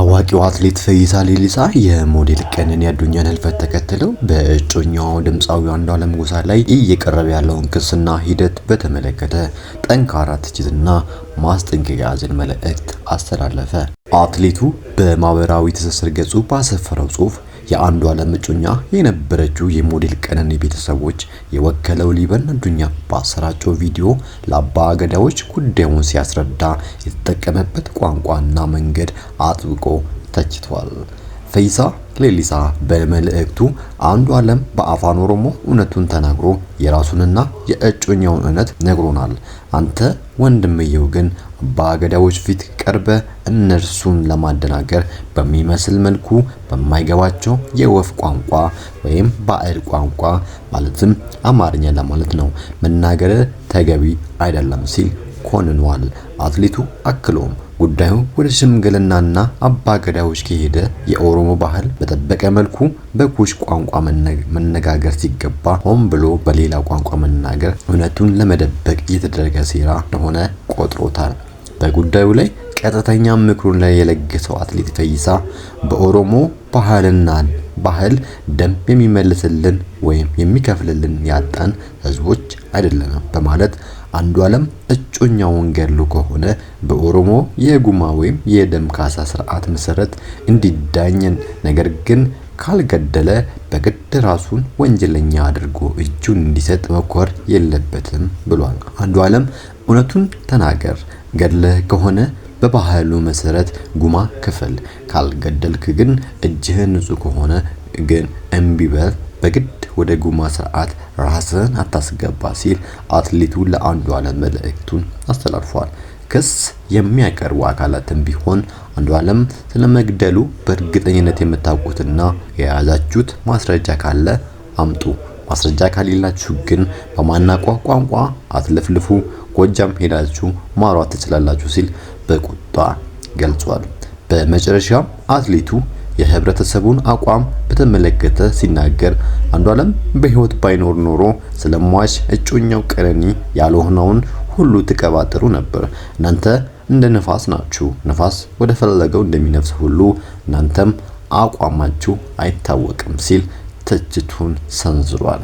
ታዋቂው አትሌት ፈይሳ ሌሊሳ የሞዴል ቀነኒ አዱኛን ህልፈት ተከትለው በእጮኛው ድምፃዊ አንዱዓለም ጎሳ ላይ እየቀረበ ያለውን ክስና ሂደት በተመለከተ ጠንካራ ትችትና ማስጠንቀቂያ ያዘለ መልእክት አስተላለፈ። አትሌቱ በማህበራዊ ትስስር ገጹ ባሰፈረው ጽሑፍ የአንዱዓለም እጮኛ የነበረችው የሞዴል ቀነኒ ቤተሰቦች የወከለው ሊበን አዱኛ ባሰራጨው ቪዲዮ ለአባ ገዳዎች ጉዳዩን ሲያስረዳ የተጠቀመበት ቋንቋና መንገድ አጥብቆ ተችቷል። ፈይሳ ሌሊሳ በመልእክቱ አንዱዓለም በአፋን ኦሮሞ እውነቱን ተናግሮ የራሱንና የእጮኛውን እውነት ነግሮናል። አንተ ወንድምየው ግን አባ ገዳዎች ፊት ቀርበ እነርሱን ለማደናገር በሚመስል መልኩ በማይገባቸው የወፍ ቋንቋ ወይም ባዕድ ቋንቋ ማለትም አማርኛ ለማለት ነው መናገር ተገቢ አይደለም ሲል ኮንኗል። አትሌቱ አክሎም ጉዳዩ ወደ ሽምግልናና አባ ገዳዎች ከሄደ የኦሮሞ ባህል በጠበቀ መልኩ በኩሽ ቋንቋ መነጋገር ሲገባ ሆን ብሎ በሌላ ቋንቋ መናገር እውነቱን ለመደበቅ የተደረገ ሴራ እንደሆነ ቆጥሮታል። በጉዳዩ ላይ ቀጥተኛ ምክሩን ላይ የለገሰው አትሌት ፈይሳ በኦሮሞ ባህል ደም የሚመልስልን ወይም የሚከፍልልን ያጣን ህዝቦች አይደለንም በማለት አንዱዓለም እጮኛውን ገድሎ ከሆነ በኦሮሞ የጉማ ወይም የደም ካሳ ስርዓት መሰረት እንዲዳኘን፣ ነገር ግን ካልገደለ በግድ ራሱን ወንጀለኛ አድርጎ እጁን እንዲሰጥ መኮር የለበትም ብሏል። አንዱዓለም እውነቱን ተናገር፣ ገድለ ከሆነ በባህሉ መሰረት ጉማ ክፈል፣ ካልገደልክ ግን እጅህን ንጹህ ከሆነ ግን እምቢ በል፣ በግድ ወደ ጉማ ስርዓት ራስን አታስገባ ሲል አትሌቱ ለአንዱዓለም መልእክቱን አስተላልፏል። ክስ የሚያቀርቡ አካላትም ቢሆን አንዱዓለም ስለመግደሉ በእርግጠኝነት የምታውቁትና የያዛችሁት ማስረጃ ካለ አምጡ፣ ማስረጃ ከሌላችሁ ግን በማናውቀው ቋንቋ አትለፍልፉ፣ ጎጃም ሄዳችሁ ማሯት ትችላላችሁ ሲል በቁጣ ገልጿል። በመጨረሻም አትሌቱ የህብረተሰቡን አቋም በተመለከተ ሲናገር አንዱዓለም በህይወት ባይኖር ኖሮ ስለሟች እጮኛው ቀነኒ ያልሆነውን ሁሉ ትቀባጥሩ ነበር። እናንተ እንደ ነፋስ ናችሁ፣ ነፋስ ወደ ፈለገው እንደሚነፍስ ሁሉ እናንተም አቋማችሁ አይታወቅም ሲል ትችቱን ሰንዝሯል።